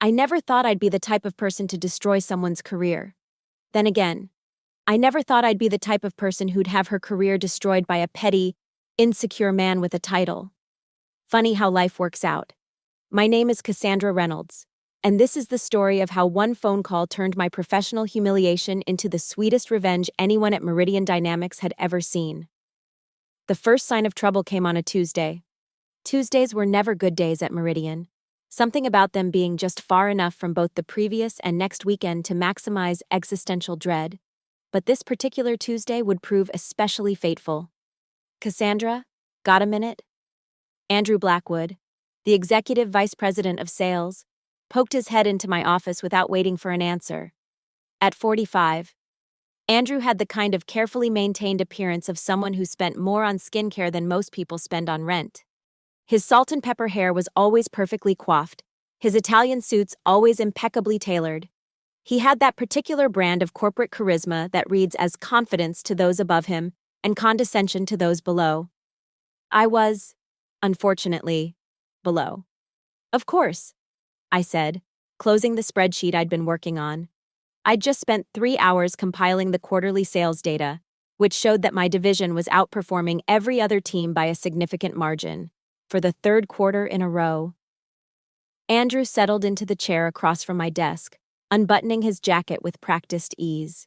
I never thought I'd be the type of person to destroy someone's career. Then again, I never thought I'd be the type of person who'd have her career destroyed by a petty, insecure man with a title. Funny how life works out. My name is Cassandra Reynolds, and this is the story of how one phone call turned my professional humiliation into the sweetest revenge anyone at Meridian Dynamics had ever seen. The first sign of trouble came on a Tuesday. Tuesdays were never good days at Meridian, something about them being just far enough from both the previous and next weekend to maximize existential dread. But this particular Tuesday would prove especially fateful. Cassandra, got a minute? Andrew Blackwood, the executive vice president of sales, poked his head into my office without waiting for an answer. At 45, Andrew had the kind of carefully maintained appearance of someone who spent more on skincare than most people spend on rent. His salt and pepper hair was always perfectly coiffed, his Italian suits always impeccably tailored. He had that particular brand of corporate charisma that reads as confidence to those above him and condescension to those below. I was, unfortunately, below. Of course, I said, closing the spreadsheet I'd been working on. I'd just spent 3 hours compiling the quarterly sales data, which showed that my division was outperforming every other team by a significant margin, for the third quarter in a row. Andrew settled into the chair across from my desk, unbuttoning his jacket with practiced ease.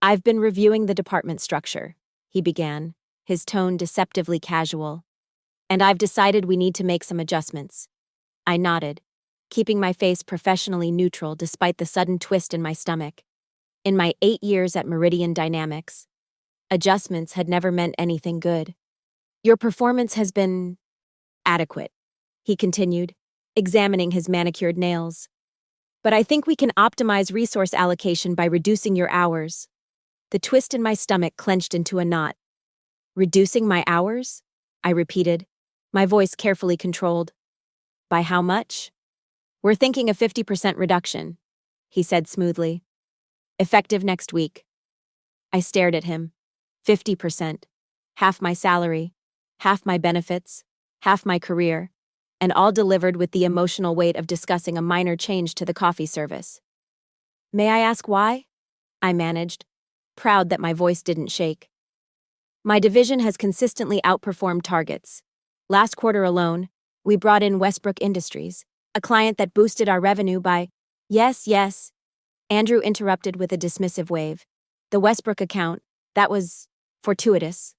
I've been reviewing the department structure, he began, his tone deceptively casual. And I've decided we need to make some adjustments. I nodded, keeping my face professionally neutral despite the sudden twist in my stomach. In my 8 years at Meridian Dynamics, adjustments had never meant anything good. Your performance has been adequate, he continued, examining his manicured nails. But I think we can optimize resource allocation by reducing your hours. The twist in my stomach clenched into a knot. Reducing my hours? I repeated, my voice carefully controlled. By how much? We're thinking a 50% reduction, he said smoothly. Effective next week. I stared at him. 50%. Half my salary, half my benefits, half my career, and all delivered with the emotional weight of discussing a minor change to the coffee service. May I ask why? I managed, proud that my voice didn't shake. My division has consistently outperformed targets. Last quarter alone, we brought in Westbrook Industries, a client that boosted our revenue by, yes, Andrew interrupted with a dismissive wave. The Westbrook account, that was fortuitous.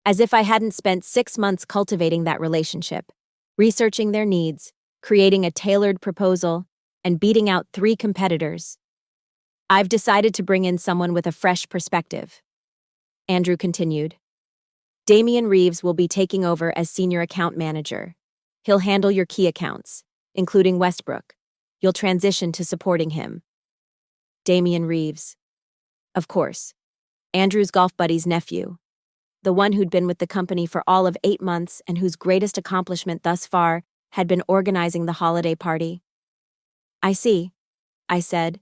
As if I hadn't spent 6 months cultivating that relationship, researching their needs, creating a tailored proposal, and beating out 3 competitors. I've decided to bring in someone with a fresh perspective. Andrew continued. Damian Reeves will be taking over as senior account manager. He'll handle your key accounts, including Westbrook. You'll transition to supporting him. Damian Reeves. Of course. Andrew's golf buddy's nephew. The one who'd been with the company for all of 8 months and whose greatest accomplishment thus far had been organizing the holiday party. I see, I said,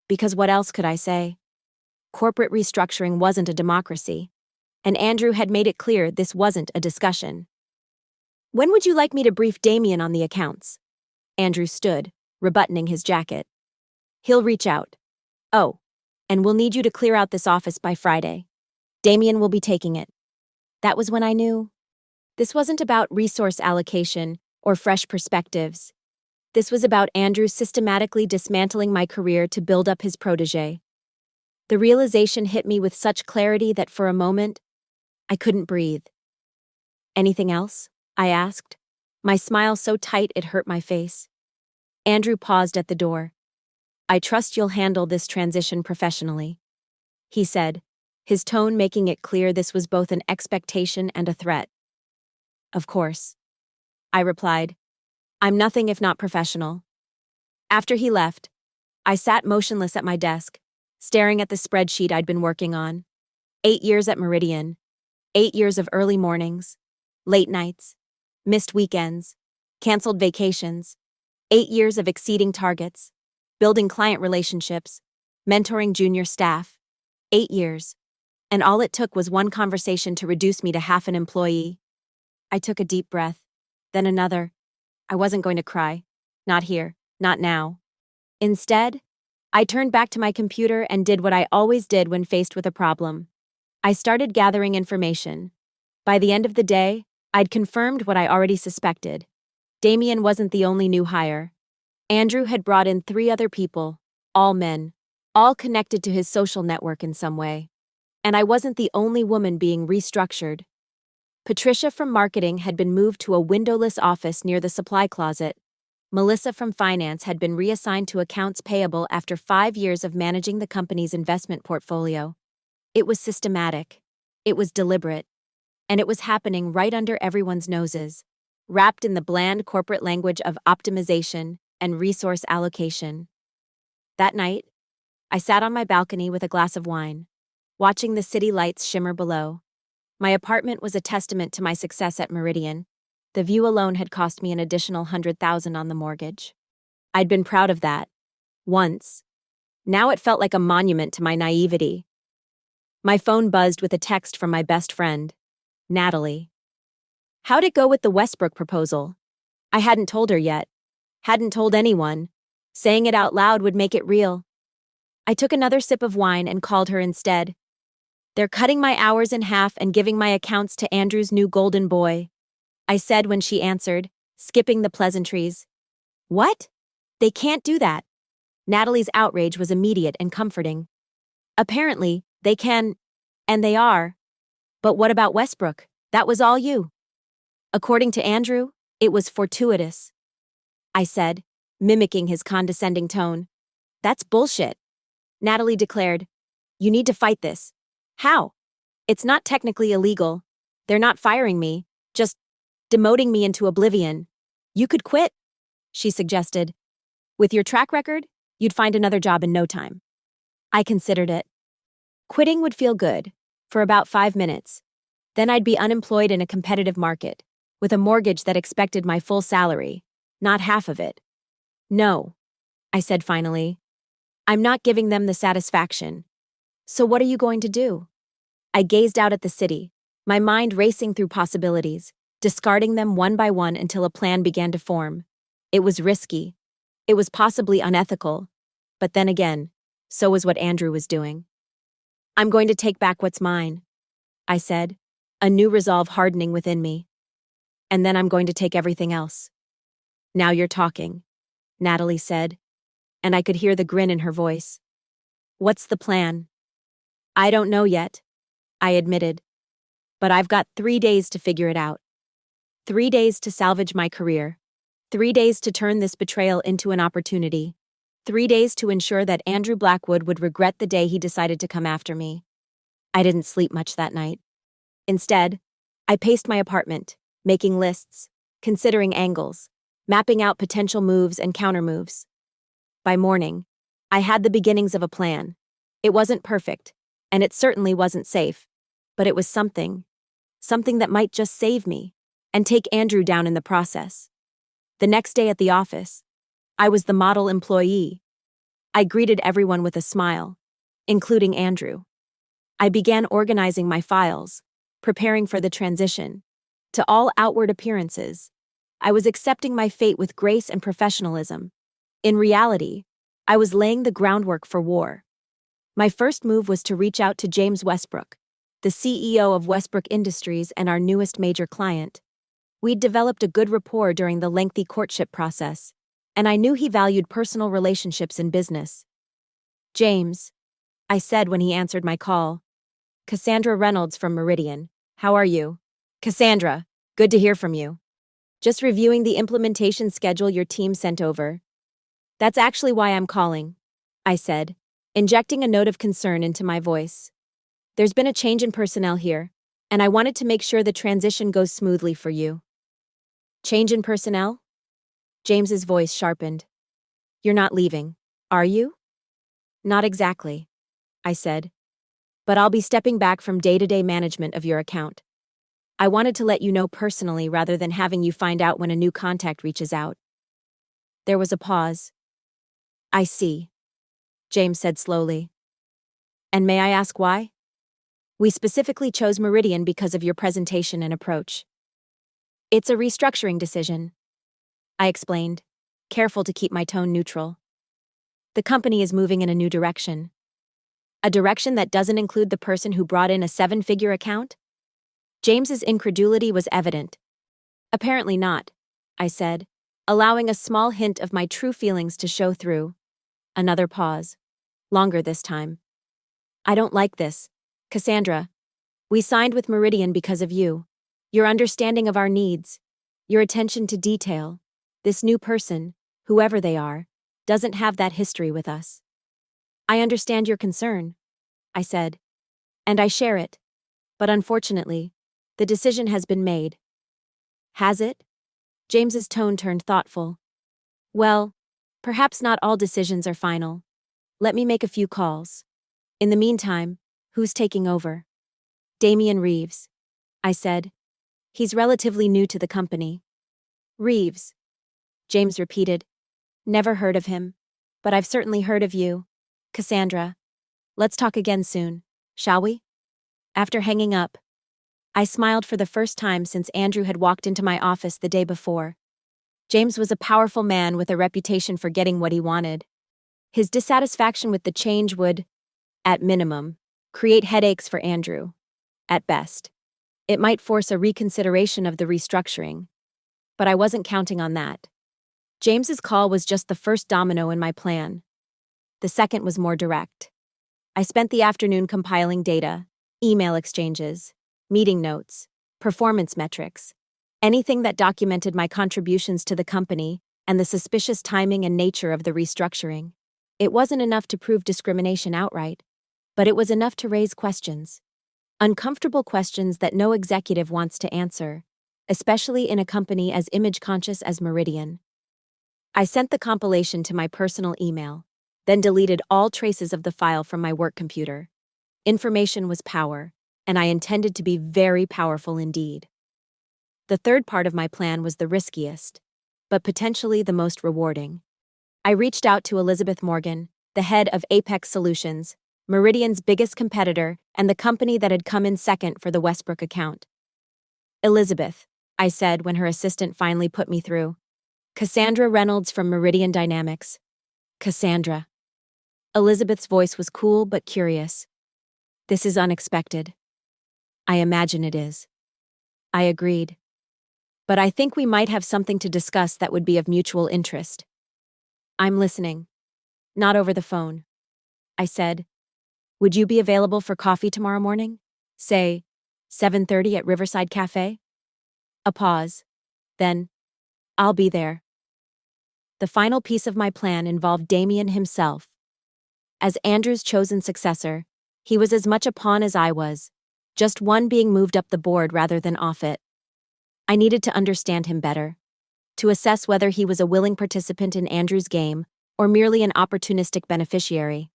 because what else could I say? Corporate restructuring wasn't a democracy, and Andrew had made it clear this wasn't a discussion. When would you like me to brief Damian on the accounts? Andrew stood, rebuttoning his jacket. He'll reach out. Oh, and we'll need you to clear out this office by Friday. Damian will be taking it. That was when I knew. This wasn't about resource allocation or fresh perspectives. This was about Andrew systematically dismantling my career to build up his protégé. The realization hit me with such clarity that for a moment, I couldn't breathe. Anything else? I asked, my smile so tight it hurt my face. Andrew paused at the door. I trust you'll handle this transition professionally, he said, his tone making it clear this was both an expectation and a threat. Of course, I replied. I'm nothing if not professional. After he left, I sat motionless at my desk, staring at the spreadsheet I'd been working on. 8 years at Meridian, 8 years of early mornings, late nights, missed weekends, canceled vacations, 8 years of exceeding targets, building client relationships, mentoring junior staff, 8 years. And all it took was one conversation to reduce me to half an employee. I took a deep breath, then another. I wasn't going to cry, Not here, not now. Instead, I turned back to my computer and did what I always did when faced with a problem. I started gathering information. By the end of the day, I'd confirmed what I already suspected. Damien wasn't the only new hire. Andrew had brought in 3 other people, all men, all connected to his social network in some way. And I wasn't the only woman being restructured. Patricia from marketing had been moved to a windowless office near the supply closet. Melissa from finance had been reassigned to accounts payable after 5 years of managing the company's investment portfolio. It was systematic. It was deliberate. And it was happening right under everyone's noses, wrapped in the bland corporate language of optimization and resource allocation. That night, I sat on my balcony with a glass of wine, watching the city lights shimmer below. My apartment was a testament to my success at Meridian. The view alone had cost me an additional $100,000 on the mortgage. I'd been proud of that. Once. Now it felt like a monument to my naivety. My phone buzzed with a text from my best friend, Natalie. How'd it go with the Westbrook proposal? I hadn't told her yet. Hadn't told anyone. Saying it out loud would make it real. I took another sip of wine and called her instead. They're cutting my hours in half and giving my accounts to Andrew's new golden boy, I said when she answered, skipping the pleasantries. What? They can't do that. Natalie's outrage was immediate and comforting. Apparently, they can, and they are. But what about Westbrook? That was all you. According to Andrew, it was fortuitous. I said, mimicking his condescending tone. That's bullshit. Natalie declared. You need to fight this. How? It's not technically illegal. They're not firing me, just demoting me into oblivion. You could quit, she suggested. With your track record, you'd find another job in no time. I considered it. Quitting would feel good, for about 5 minutes. Then I'd be unemployed in a competitive market, with a mortgage that expected my full salary, not half of it. No, I said finally. I'm not giving them the satisfaction. So what are you going to do? I gazed out at the city, my mind racing through possibilities, discarding them one by one until a plan began to form. It was risky. It was possibly unethical. But then again, so was what Andrew was doing. I'm going to take back what's mine, I said, a new resolve hardening within me. And then I'm going to take everything else. Now you're talking, Natalie said, and I could hear the grin in her voice. What's the plan? I don't know yet, I admitted. But I've got 3 days to figure it out. 3 days to salvage my career. 3 days to turn this betrayal into an opportunity. 3 days to ensure that Andrew Blackwood would regret the day he decided to come after me. I didn't sleep much that night. Instead, I paced my apartment, making lists, considering angles, mapping out potential moves and countermoves. By morning, I had the beginnings of a plan. It wasn't perfect, and it certainly wasn't safe, but it was something that might just save me, and take Andrew down in the process. The next day at the office, I was the model employee. I greeted everyone with a smile, including Andrew. I began organizing my files, preparing for the transition. To all outward appearances, I was accepting my fate with grace and professionalism. In reality, I was laying the groundwork for war. My first move was to reach out to James Westbrook, the CEO of Westbrook Industries and our newest major client. We'd developed a good rapport during the lengthy courtship process, and I knew he valued personal relationships in business. James, I said when he answered my call. Cassandra Reynolds from Meridian. How are you? Cassandra, good to hear from you. Just reviewing the implementation schedule your team sent over. That's actually why I'm calling, I said, injecting a note of concern into my voice. There's been a change in personnel here, and I wanted to make sure the transition goes smoothly for you. Change in personnel? James's voice sharpened. You're not leaving, are you? Not exactly, I said. But I'll be stepping back from day-to-day management of your account. I wanted to let you know personally rather than having you find out when a new contact reaches out. There was a pause. I see, James said slowly. And may I ask why? We specifically chose Meridian because of your presentation and approach. It's a restructuring decision, I explained. careful to keep my tone neutral. The company is moving in a new direction. A direction that doesn't include the person who brought in a seven-figure account? James's incredulity was evident. Apparently not, I said, allowing a small hint of my true feelings to show through. Another pause. Longer this time. I don't like this. Cassandra, we signed with Meridian because of you. Your understanding of our needs. Your attention to detail. This new person, whoever they are, doesn't have that history with us. I understand your concern, I said. And I share it. But unfortunately, the decision has been made. Has it? James's tone turned thoughtful. Well, perhaps not all decisions are final. Let me make a few calls. In the meantime, who's taking over? Damian Reeves, I said. He's relatively new to the company. Reeves, James repeated. Never heard of him, but I've certainly heard of you. Cassandra, let's talk again soon, shall we? After hanging up, I smiled for the first time since Andrew had walked into my office the day before. James was a powerful man with a reputation for getting what he wanted. His dissatisfaction with the change would, at minimum, create headaches for Andrew. At best, it might force a reconsideration of the restructuring. But I wasn't counting on that. James's call was just the first domino in my plan. The second was more direct. I spent the afternoon compiling data, email exchanges, meeting notes, performance metrics, anything that documented my contributions to the company and the suspicious timing and nature of the restructuring. It wasn't enough to prove discrimination outright, but it was enough to raise questions. Uncomfortable questions that no executive wants to answer, especially in a company as image-conscious as Meridian. I sent the compilation to my personal email, then deleted all traces of the file from my work computer. Information was power, and I intended to be very powerful indeed. The third part of my plan was the riskiest, but potentially the most rewarding. I reached out to Elizabeth Morgan, the head of Apex Solutions, Meridian's biggest competitor and the company that had come in second for the Westbrook account. Elizabeth, I said when her assistant finally put me through. Cassandra Reynolds from Meridian Dynamics. Cassandra. Elizabeth's voice was cool but curious. This is unexpected. I imagine it is. I agreed. But I think we might have something to discuss that would be of mutual interest. I'm listening. Not over the phone. I said. Would you be available for coffee tomorrow morning? Say, 7:30 at Riverside Cafe? A pause. Then, I'll be there. The final piece of my plan involved Damian himself. As Andrew's chosen successor, he was as much a pawn as I was, just one being moved up the board rather than off it. I needed to understand him better, to assess whether he was a willing participant in Andrew's game or merely an opportunistic beneficiary.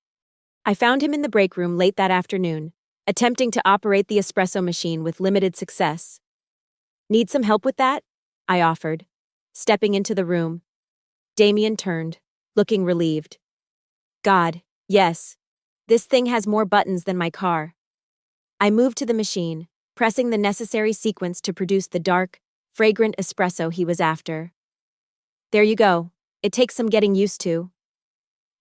I found him in the break room late that afternoon, attempting to operate the espresso machine with limited success. Need some help with that? I offered, stepping into the room. Damian turned, looking relieved. God, yes. This thing has more buttons than my car. I moved to the machine, pressing the necessary sequence to produce the dark, fragrant espresso he was after. There you go. It takes some getting used to.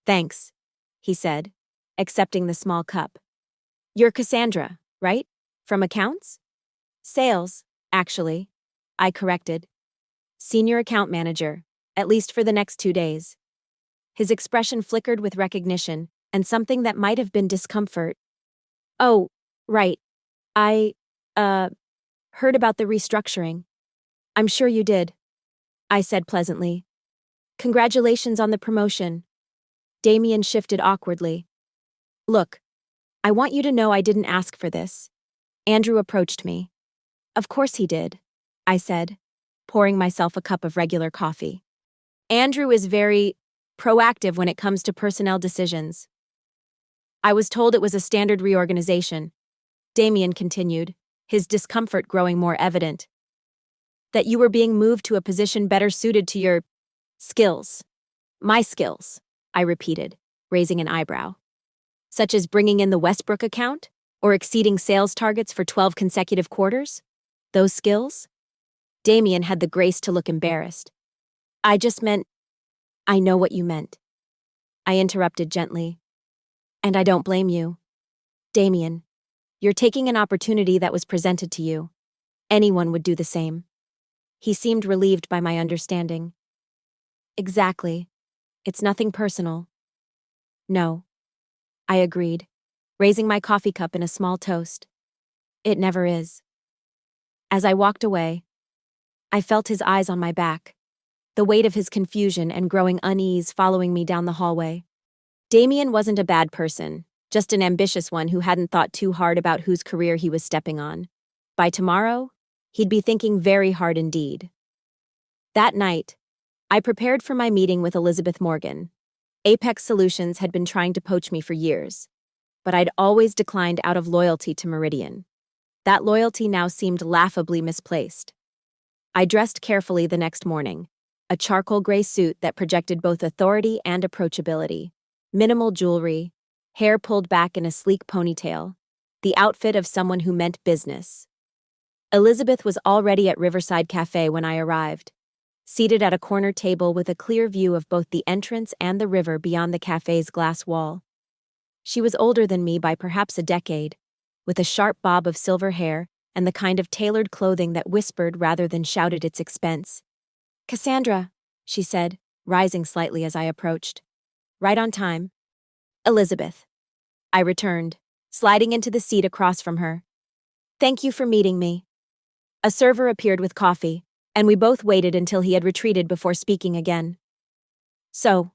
Thanks, he said, accepting the small cup. You're Cassandra, right? From accounts? Sales, actually, I corrected. Senior account manager, at least for the next 2 days. His expression flickered with recognition and something that might have been discomfort. Oh, right. I, heard about the restructuring. I'm sure you did, I said pleasantly. Congratulations on the promotion. Damian shifted awkwardly. Look, I want you to know I didn't ask for this. Andrew approached me. Of course he did, I said, pouring myself a cup of regular coffee. Andrew is very proactive when it comes to personnel decisions. I was told it was a standard reorganization, Damian continued, his discomfort growing more evident. That you were being moved to a position better suited to your skills. My skills, I repeated, raising an eyebrow. Such as bringing in the Westbrook account? Or exceeding sales targets for 12 consecutive quarters? Those skills? Damian had the grace to look embarrassed. I just meant I know what you meant. I interrupted gently. And I don't blame you. Damien, you're taking an opportunity that was presented to you. Anyone would do the same. He seemed relieved by my understanding. Exactly. It's nothing personal. No. I agreed, raising my coffee cup in a small toast. It never is. As I walked away, I felt his eyes on my back, the weight of his confusion and growing unease following me down the hallway. Damien wasn't a bad person, just an ambitious one who hadn't thought too hard about whose career he was stepping on. By tomorrow, he'd be thinking very hard indeed. That night, I prepared for my meeting with Elizabeth Morgan. Apex Solutions had been trying to poach me for years, but I'd always declined out of loyalty to Meridian. That loyalty now seemed laughably misplaced. I dressed carefully the next morning, a charcoal gray suit that projected both authority and approachability. Minimal jewelry, hair pulled back in a sleek ponytail, the outfit of someone who meant business. Elizabeth was already at Riverside Cafe when I arrived, seated at a corner table with a clear view of both the entrance and the river beyond the cafe's glass wall. She was older than me by perhaps a decade, with a sharp bob of silver hair and the kind of tailored clothing that whispered rather than shouted its expense. "Cassandra," she said, rising slightly as I approached. "Right on time." "Elizabeth," I returned, sliding into the seat across from her. "Thank you for meeting me." A server appeared with coffee, and we both waited until he had retreated before speaking again. "So,"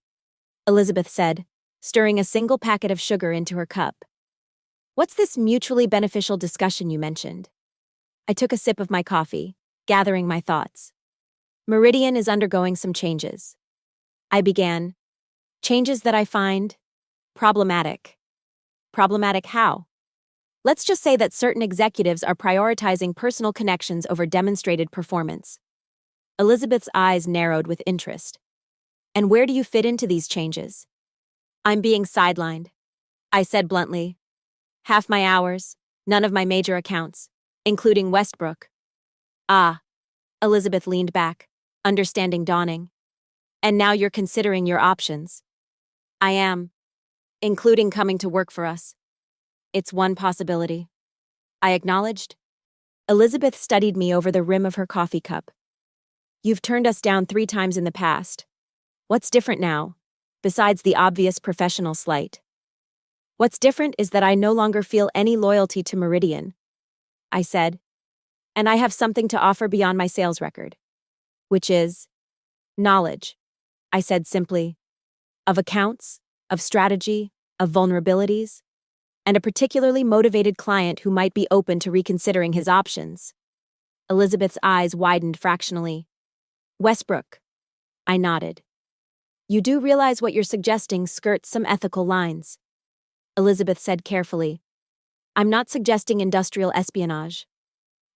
Elizabeth said, stirring a single packet of sugar into her cup. "What's this mutually beneficial discussion you mentioned?" I took a sip of my coffee, gathering my thoughts. "Meridian is undergoing some changes." I began. "Changes that I find problematic." "Problematic how?" "Let's just say that certain executives are prioritizing personal connections over demonstrated performance." Elizabeth's eyes narrowed with interest. "And where do you fit into these changes?" "I'm being sidelined," I said bluntly. "Half my hours, none of my major accounts, including Westbrook." "Ah," Elizabeth leaned back, understanding dawning. "And now you're considering your options." "I am, including coming to work for us." "It's one possibility," I acknowledged. Elizabeth studied me over the rim of her coffee cup. "You've turned us down 3 times in the past. What's different now, besides the obvious professional slight?" "What's different is that I no longer feel any loyalty to Meridian," I said. "And I have something to offer beyond my sales record." "Which is?" "Knowledge," I said simply. "Of accounts, of strategy, of vulnerabilities, and a particularly motivated client who might be open to reconsidering his options." Elizabeth's eyes widened fractionally. "Westbrook." I nodded. "You do realize what you're suggesting skirts some ethical lines," Elizabeth said carefully. "I'm not suggesting industrial espionage,"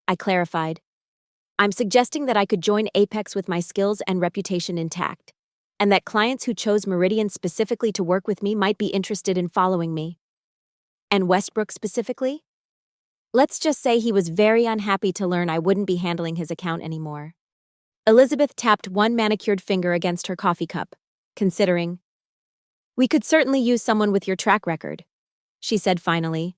I clarified. "I'm suggesting that I could join Apex with my skills and reputation intact, and that clients who chose Meridian specifically to work with me might be interested in following me." "And Westbrook specifically?" "Let's just say he was very unhappy to learn I wouldn't be handling his account anymore." Elizabeth tapped one manicured finger against her coffee cup, considering. "We could certainly use someone with your track record," she said finally.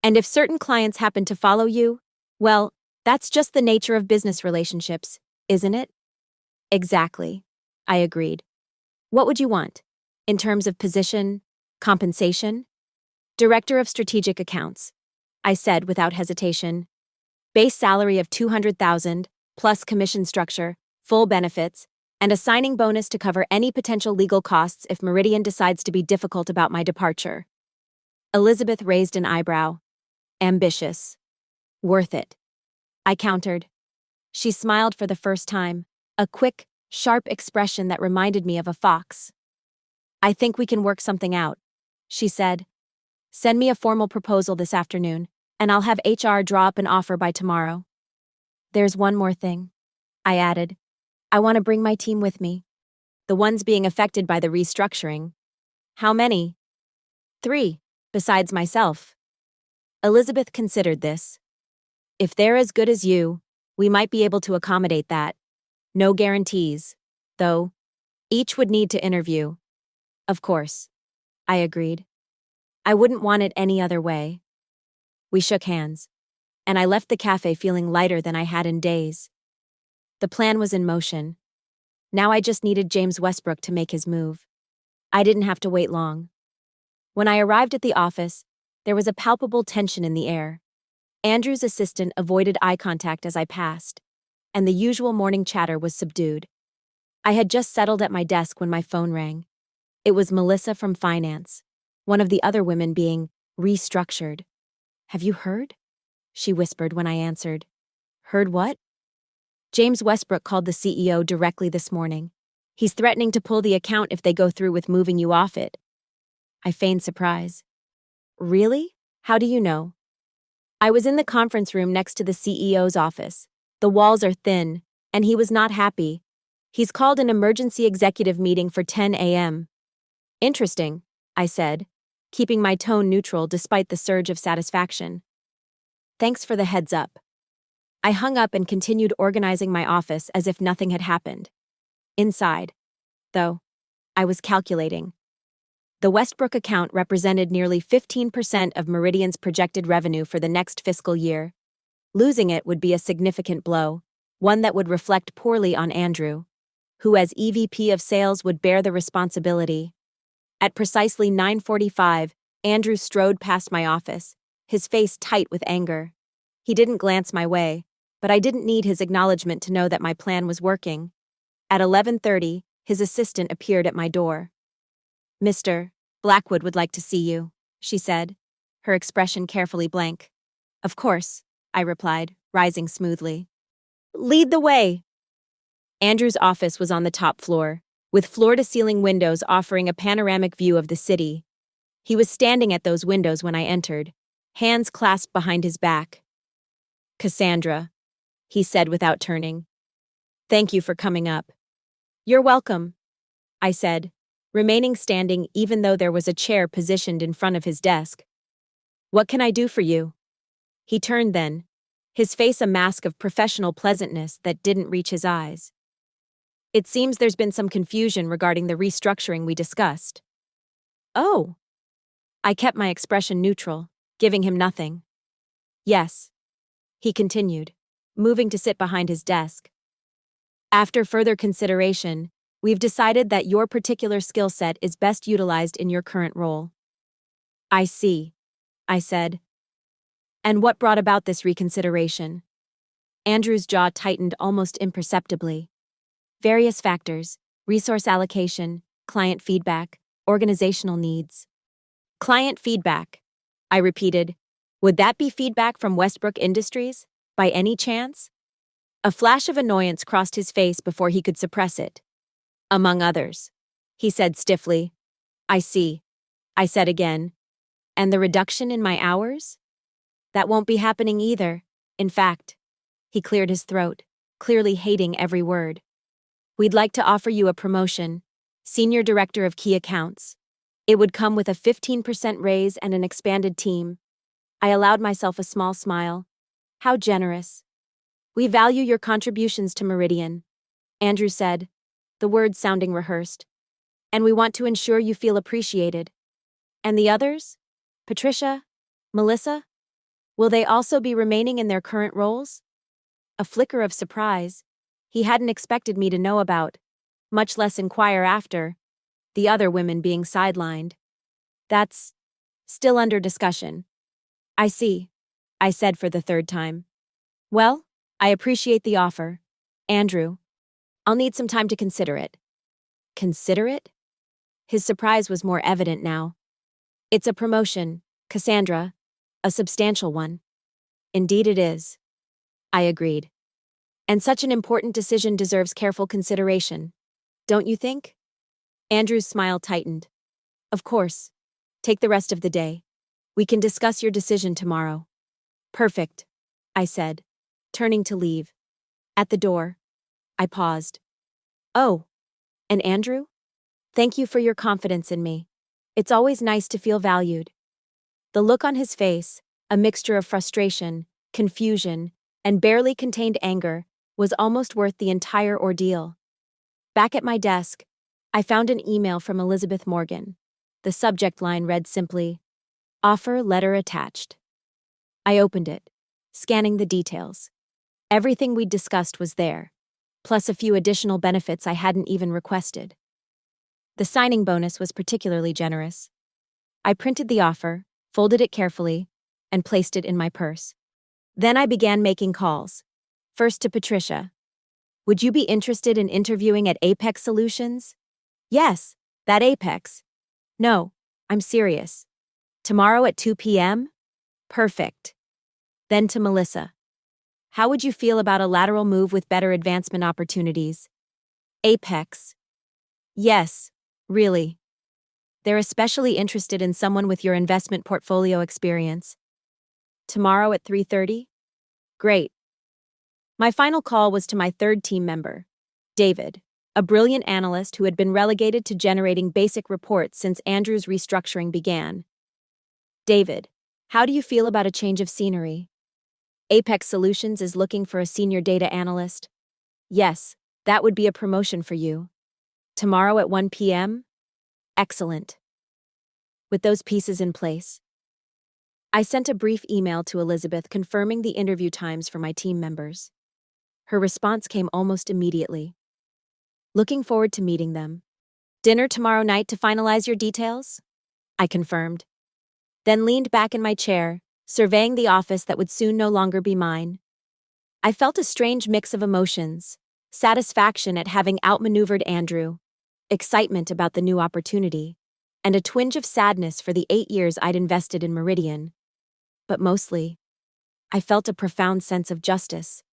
"And if certain clients happen to follow you, well, that's just the nature of business relationships, isn't it?" "Exactly," I agreed. "What would you want? In terms of position, compensation?" "Director of Strategic Accounts," I said without hesitation. "Base salary of $200,000, plus commission structure, full benefits, and a signing bonus to cover any potential legal costs if Meridian decides to be difficult about my departure." Elizabeth raised an eyebrow. "Ambitious. Worth it," I countered. She smiled for the first time, a quick, sharp expression that reminded me of a fox. "I think we can work something out," she said. "Send me a formal proposal this afternoon, and I'll have HR draw up an offer by tomorrow." "There's one more thing," I added. "I want to bring my team with me. The ones being affected by the restructuring." "How many?" "3, besides myself." Elizabeth considered this. "If they're as good as you, we might be able to accommodate that. No guarantees, though." Each would need to interview. Of course, I agreed. I wouldn't want it any other way. We shook hands, and I left the cafe feeling lighter than I had in days. The plan was in motion. Now I just needed James Westbrook to make his move. I didn't have to wait long. When I arrived at the office, there was a palpable tension in the air. Andrew's assistant avoided eye contact as I passed, and the usual morning chatter was subdued. I had just settled at my desk when my phone rang. It was Melissa from finance, one of the other women being restructured. "Have you heard?" she whispered when I answered. "Heard what?" "James Westbrook called the CEO directly this morning. He's threatening to pull the account if they go through with moving you off it." I feigned surprise. "Really? How do you know?" "I was in the conference room next to the CEO's office. The walls are thin, and he was not happy. He's called an emergency executive meeting for 10 a.m. "Interesting," I said, keeping my tone neutral despite the surge of satisfaction. "Thanks for the heads up." I hung up and continued organizing my office as if nothing had happened. Inside, though, I was calculating. The Westbrook account represented nearly 15% of Meridian's projected revenue for the next fiscal year. Losing it would be a significant blow, one that would reflect poorly on Andrew, who as EVP of sales would bear the responsibility. At precisely 9:45, Andrew strode past my office, his face tight with anger. He didn't glance my way, but I didn't need his acknowledgement to know that my plan was working. At 11:30, his assistant appeared at my door. "Mr. Blackwood would like to see you," she said, her expression carefully blank. "Of course," I replied, rising smoothly. "Lead the way." Andrew's office was on the top floor, with floor-to-ceiling windows offering a panoramic view of the city. He was standing at those windows when I entered, hands clasped behind his back. "Cassandra," he said without turning. "Thank you for coming up." "You're welcome," I said, remaining standing even though there was a chair positioned in front of his desk. "What can I do for you?" He turned then, his face a mask of professional pleasantness that didn't reach his eyes. "It seems there's been some confusion regarding the restructuring we discussed." "Oh." I kept my expression neutral, giving him nothing. "Yes," he continued, moving to sit behind his desk. "After further consideration, we've decided that your particular skill set is best utilized in your current role." "I see," I said. "And what brought about this reconsideration?" Andrew's jaw tightened almost imperceptibly. "Various factors: resource allocation, client feedback, organizational needs." "Client feedback," I repeated. "Would that be feedback from Westbrook Industries, by any chance?" A flash of annoyance crossed his face before he could suppress it. "Among others," he said stiffly. "I see," I said again. "And the reduction in my hours?" "That won't be happening either. In fact," he cleared his throat, clearly hating every word. "We'd like to offer you a promotion, Senior Director of Key Accounts. It would come with a 15% raise and an expanded team." I allowed myself a small smile. "How generous." "We value your contributions to Meridian," Andrew said, the words sounding rehearsed. "And we want to ensure you feel appreciated." "And the others? Patricia? Melissa? Will they also be remaining in their current roles?" A flicker of surprise. He hadn't expected me to know about, much less inquire after, the other women being sidelined. "That's still under discussion." "I see," I said for the third time. "Well, I appreciate the offer. Andrew, I'll need some time to consider it." "Consider it?" His surprise was more evident now. "It's a promotion, Cassandra, a substantial one." "Indeed it is," I agreed. "And such an important decision deserves careful consideration, don't you think?" Andrew's smile tightened. "Of course. Take the rest of the day. We can discuss your decision tomorrow." "Perfect," I said, turning to leave. At the door, I paused. "Oh, and Andrew? Thank you for your confidence in me. It's always nice to feel valued." The look on his face, a mixture of frustration, confusion, and barely contained anger, was almost worth the entire ordeal. Back at my desk, I found an email from Elizabeth Morgan. The subject line read simply, "Offer letter attached." I opened it, scanning the details. Everything we'd discussed was there, plus a few additional benefits I hadn't even requested. The signing bonus was particularly generous. I printed the offer, folded it carefully, and placed it in my purse. Then I began making calls. First to Patricia. "Would you be interested in interviewing at Apex Solutions?" "Yes, that Apex." "No, I'm serious. Tomorrow at 2 p.m.? Perfect." Then to Melissa. "How would you feel about a lateral move with better advancement opportunities?" "Apex." "Yes, really. They're especially interested in someone with your investment portfolio experience." "Tomorrow at 3:30? Great." My final call was to my third team member, David, a brilliant analyst who had been relegated to generating basic reports since Andrew's restructuring began. "David, how do you feel about a change of scenery?" "Apex Solutions is looking for a senior data analyst." "Yes, that would be a promotion for you." "Tomorrow at 1 p.m.? Excellent." With those pieces in place, I sent a brief email to Elizabeth confirming the interview times for my team members. Her response came almost immediately. "Looking forward to meeting them. Dinner tomorrow night to finalize your details?" I confirmed. Then leaned back in my chair, surveying the office that would soon no longer be mine. I felt a strange mix of emotions: satisfaction at having outmaneuvered Andrew, excitement about the new opportunity, and a twinge of sadness for the 8 years I'd invested in Meridian. But mostly, I felt a profound sense of justice.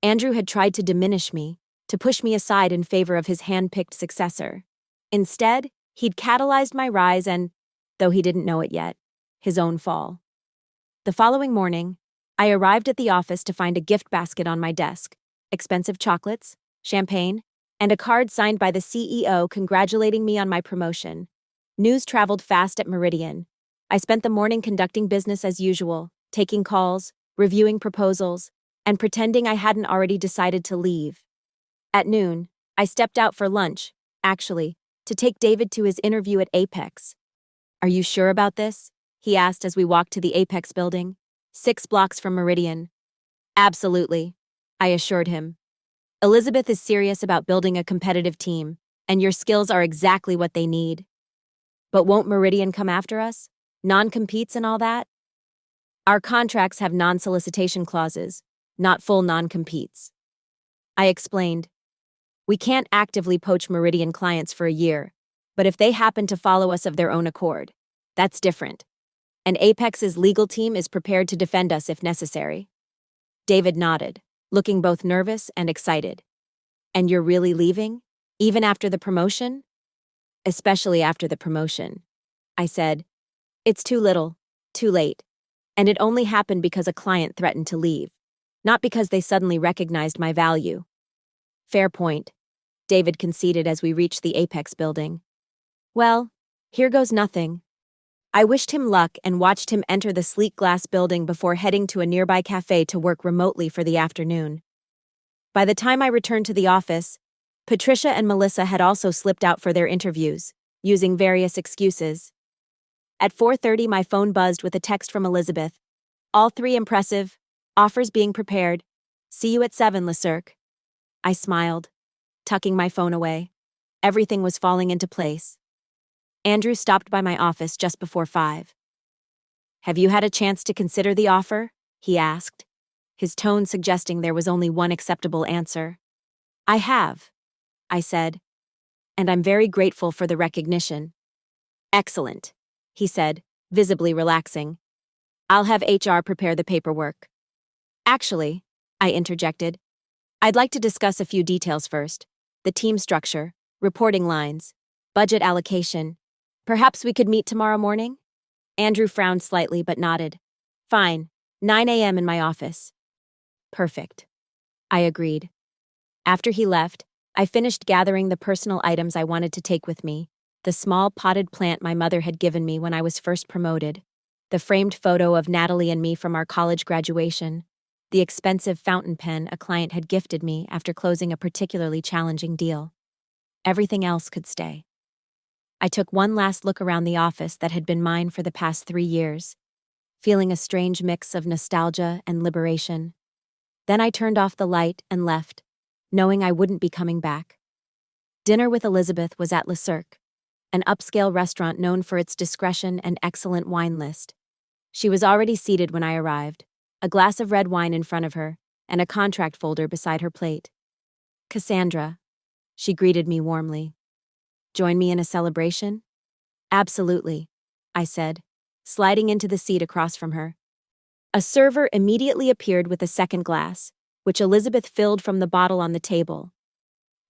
Andrew had tried to diminish me, to push me aside in favor of his hand-picked successor. Instead, he'd catalyzed my rise and, though he didn't know it yet, his own fall. The following morning, I arrived at the office to find a gift basket on my desk, expensive chocolates, champagne, and a card signed by the CEO congratulating me on my promotion. News traveled fast at Meridian. I spent the morning conducting business as usual, taking calls, reviewing proposals, and pretending I hadn't already decided to leave. At noon, I stepped out for lunch, actually, to take David to his interview at Apex. "Are you sure about this?" he asked as we walked to the Apex building, 6 blocks from Meridian. "Absolutely," I assured him. "Elizabeth is serious about building a competitive team, and your skills are exactly what they need." "But won't Meridian come after us? Non-competes and all that?" "Our contracts have non-solicitation clauses, not full non-competes." I explained. "We can't actively poach Meridian clients for a year, but if they happen to follow us of their own accord, that's different. And Apex's legal team is prepared to defend us if necessary." David nodded, looking both nervous and excited. "And you're really leaving? Even after the promotion?" "Especially after the promotion," I said. "It's too little, too late. And it only happened because a client threatened to leave, not because they suddenly recognized my value." "Fair point," David conceded as we reached the Apex building. "Well, here goes nothing." I wished him luck and watched him enter the sleek glass building before heading to a nearby cafe to work remotely for the afternoon. By the time I returned to the office, Patricia and Melissa had also slipped out for their interviews, using various excuses. At 4:30, my phone buzzed with a text from Elizabeth. "All 3 impressive. Offers being prepared. See you at 7, LeCirque." I smiled, tucking my phone away. Everything was falling into place. Andrew stopped by my office just before 5. "Have you had a chance to consider the offer?" he asked, his tone suggesting there was only one acceptable answer. "I have," I said, "and I'm very grateful for the recognition." "Excellent," he said, visibly relaxing. "I'll have HR prepare the paperwork." "Actually," I interjected, "I'd like to discuss a few details first. The team structure, reporting lines, budget allocation. Perhaps we could meet tomorrow morning?" Andrew frowned slightly but nodded. "Fine, 9 a.m. in my office." "Perfect," I agreed. After he left, I finished gathering the personal items I wanted to take with me: the small potted plant my mother had given me when I was first promoted, the framed photo of Natalie and me from our college graduation, the expensive fountain pen a client had gifted me after closing a particularly challenging deal. Everything else could stay. I took one last look around the office that had been mine for the past 3 years, feeling a strange mix of nostalgia and liberation. Then I turned off the light and left, knowing I wouldn't be coming back. Dinner with Elizabeth was at Le Cirque, an upscale restaurant known for its discretion and excellent wine list. She was already seated when I arrived, a glass of red wine in front of her, and a contract folder beside her plate. "Cassandra," she greeted me warmly. "Join me in a celebration?" "Absolutely," I said, sliding into the seat across from her. A server immediately appeared with a second glass, which Elizabeth filled from the bottle on the table.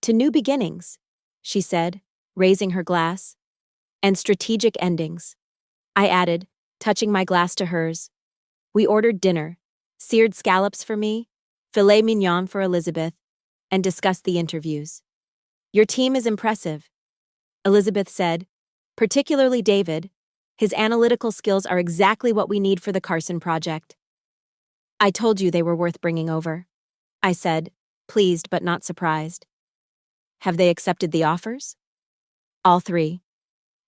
"To new beginnings," she said, raising her glass. "And strategic endings," I added, touching my glass to hers. We ordered dinner, seared scallops for me, filet mignon for Elizabeth, and discussed the interviews. "Your team is impressive," Elizabeth said, "particularly David. His analytical skills are exactly what we need for the Carson project." "I told you they were worth bringing over," I said, pleased but not surprised. "Have they accepted the offers?" "All three,"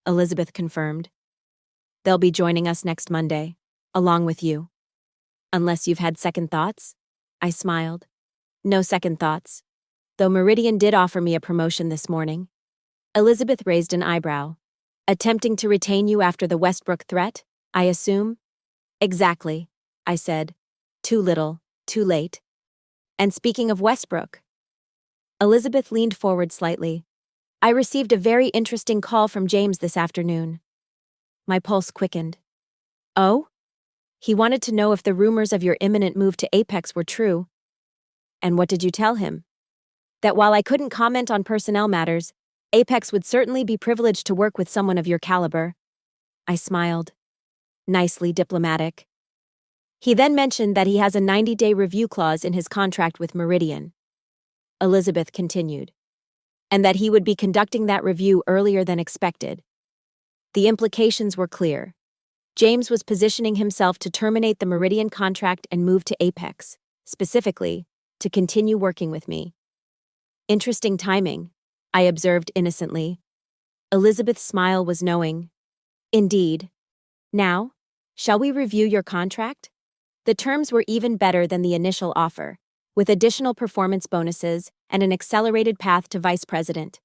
Elizabeth confirmed. "They'll be joining us next Monday, along with you." "Unless you've had second thoughts?" I smiled. "No second thoughts, though Meridian did offer me a promotion this morning." Elizabeth raised an eyebrow. "Attempting to retain you after the Westbrook threat, I assume?" "Exactly," I said. "Too little, too late." "And speaking of Westbrook," Elizabeth leaned forward slightly, "I received a very interesting call from James this afternoon." My pulse quickened. "Oh?" "He wanted to know if the rumors of your imminent move to Apex were true." "And what did you tell him?" "That while I couldn't comment on personnel matters, Apex would certainly be privileged to work with someone of your caliber." I smiled. Nicely diplomatic. "He then mentioned that he has a 90-day review clause in his contract with Meridian," Elizabeth continued, "and that he would be conducting that review earlier than expected." The implications were clear. James was positioning himself to terminate the Meridian contract and move to Apex, specifically, to continue working with me. "Interesting timing," I observed innocently. Elizabeth's smile was knowing. "Indeed. Now, shall we review your contract?" The terms were even better than the initial offer, with additional performance bonuses and an accelerated path to vice president.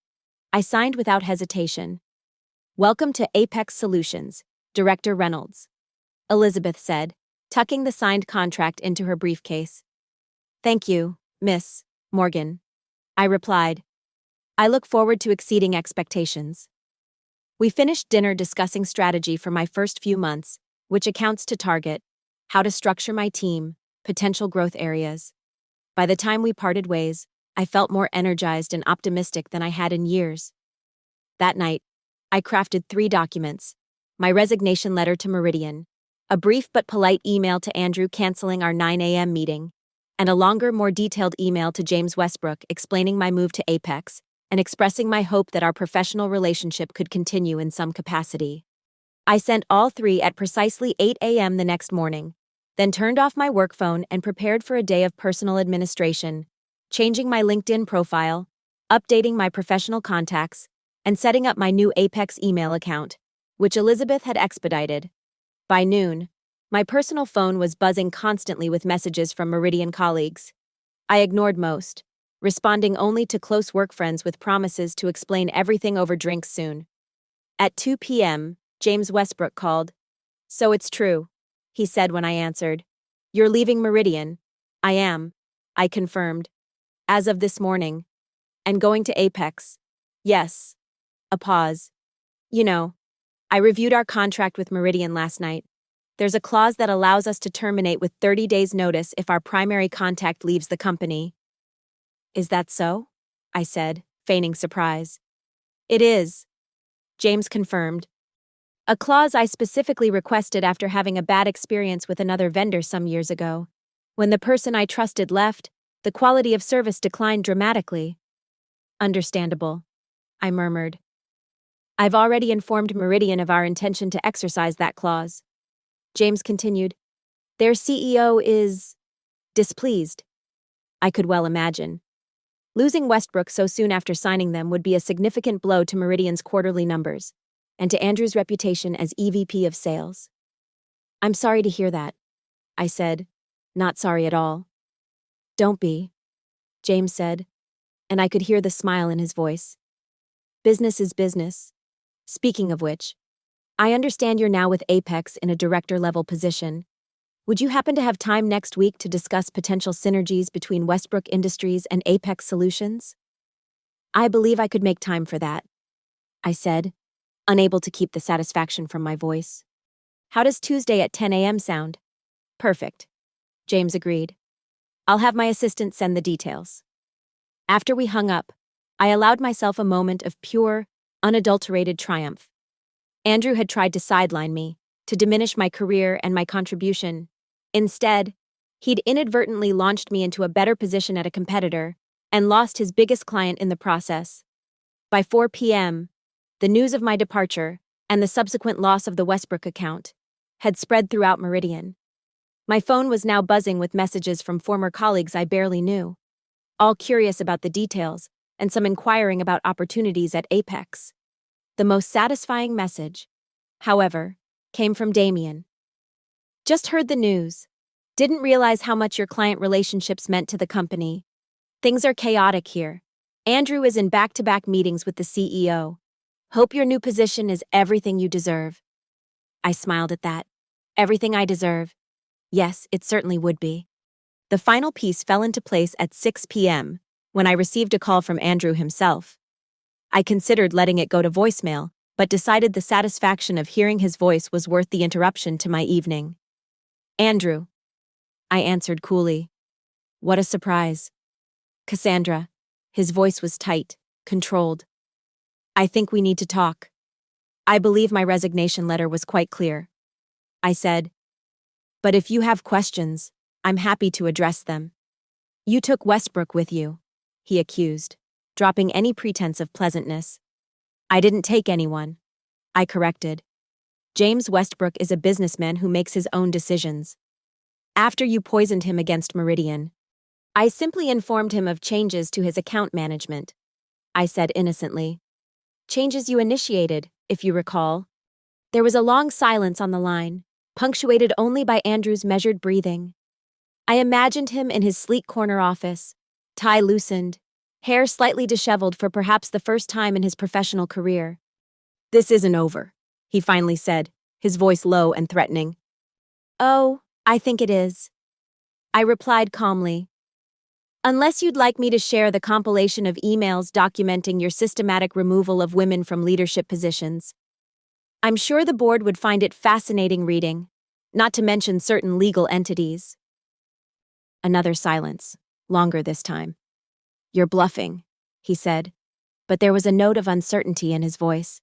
I signed without hesitation. "Welcome to Apex Solutions, Director Reynolds," Elizabeth said, tucking the signed contract into her briefcase. "Thank you, Miss Morgan," I replied. "I look forward to exceeding expectations." We finished dinner discussing strategy for my first few months, which accounts to target, how to structure my team, potential growth areas. By the time we parted ways, I felt more energized and optimistic than I had in years. That night, I crafted 3 documents: my resignation letter to Meridian, a brief but polite email to Andrew canceling our 9 a.m. meeting, and a longer, more detailed email to James Westbrook explaining my move to Apex and expressing my hope that our professional relationship could continue in some capacity. I sent all 3 at precisely 8 a.m. the next morning, then turned off my work phone and prepared for a day of personal administration, changing my LinkedIn profile, updating my professional contacts, and setting up my new Apex email account, which Elizabeth had expedited. By noon, my personal phone was buzzing constantly with messages from Meridian colleagues. I ignored most, responding only to close work friends with promises to explain everything over drinks soon. At 2 p.m., James Westbrook called. "So it's true," he said when I answered. "You're leaving Meridian?" "I am," I confirmed. "As of this morning." "And going to Apex?" "Yes." A pause. "You know, I reviewed our contract with Meridian last night. There's a clause that allows us to terminate with 30 days' notice if our primary contact leaves the company." "Is that so?" I said, feigning surprise. "It is," James confirmed. "A clause I specifically requested after having a bad experience with another vendor some years ago. When the person I trusted left, the quality of service declined dramatically." "Understandable," I murmured. "I've already informed Meridian of our intention to exercise that clause," James continued. "Their CEO is displeased." I could well imagine. Losing Westbrook so soon after signing them would be a significant blow to Meridian's quarterly numbers, and to Andrew's reputation as EVP of sales. "I'm sorry to hear that," I said, not sorry at all. "Don't be," James said, and I could hear the smile in his voice. "Business is business. Speaking of which, I understand you're now with Apex in a director-level position. Would you happen to have time next week to discuss potential synergies between Westbrook Industries and Apex Solutions?" "I believe I could make time for that," I said, unable to keep the satisfaction from my voice. "How does Tuesday at 10 a.m. sound?" "Perfect," James agreed. "I'll have my assistant send the details." After we hung up, I allowed myself a moment of pure, unadulterated triumph. Andrew had tried to sideline me, to diminish my career and my contribution. Instead, he'd inadvertently launched me into a better position at a competitor and lost his biggest client in the process. By 4 p.m., the news of my departure and the subsequent loss of the Westbrook account had spread throughout Meridian. My phone was now buzzing with messages from former colleagues I barely knew, all curious about the details and some inquiring about opportunities at Apex. The most satisfying message, however, came from Damien. "Just heard the news. Didn't realize how much your client relationships meant to the company. Things are chaotic here. Andrew is in back-to-back meetings with the CEO. Hope your new position is everything you deserve." I smiled at that. Everything I deserve. Yes, it certainly would be. The final piece fell into place at 6 p.m. when I received a call from Andrew himself. I considered letting it go to voicemail, but decided the satisfaction of hearing his voice was worth the interruption to my evening. "Andrew," I answered coolly. "What a surprise." "Cassandra." His voice was tight, controlled. "I think we need to talk." I believe my resignation letter was quite clear. I said, "But if you have questions, I'm happy to address them." "You took Westbrook with you," he accused, dropping any pretense of pleasantness. "I didn't take anyone," I corrected. "James Westbrook is a businessman who makes his own decisions. After you poisoned him against Meridian, I simply informed him of changes to his account management," I said innocently. "Changes you initiated, if you recall." There was a long silence on the line, punctuated only by Andrew's measured breathing. I imagined him in his sleek corner office, tie loosened, hair slightly disheveled for perhaps the first time in his professional career. "This isn't over," he finally said, his voice low and threatening. "Oh, I think it is," I replied calmly. "Unless you'd like me to share the compilation of emails documenting your systematic removal of women from leadership positions. I'm sure the board would find it fascinating reading, not to mention certain legal entities." Another silence, longer this time. "You're bluffing," he said, but there was a note of uncertainty in his voice.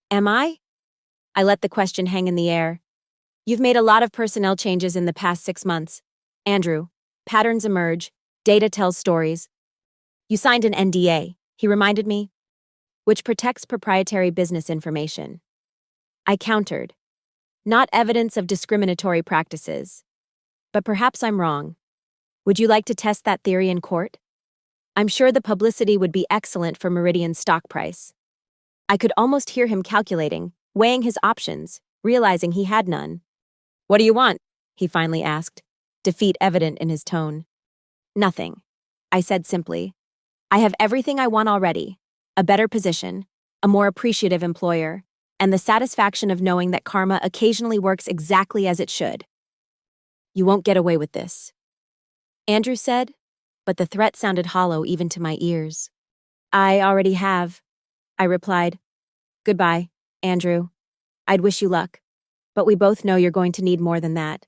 "Am I?" I let the question hang in the air. "You've made a lot of personnel changes in the past 6 months. Andrew, patterns emerge, data tells stories. You signed an NDA," he reminded me, "which protects proprietary business information." I countered. "Not evidence of discriminatory practices. But perhaps I'm wrong. Would you like to test that theory in court? I'm sure the publicity would be excellent for Meridian's stock price." I could almost hear him calculating, weighing his options, realizing he had none. "What do you want?" he finally asked, defeat evident in his tone. "Nothing," I said simply. "I have everything I want already: a better position, a more appreciative employer, and the satisfaction of knowing that karma occasionally works exactly as it should." "You won't get away with this," Andrew said, but the threat sounded hollow even to my ears. "I already have," I replied. "Goodbye, Andrew. I'd wish you luck, but we both know you're going to need more than that."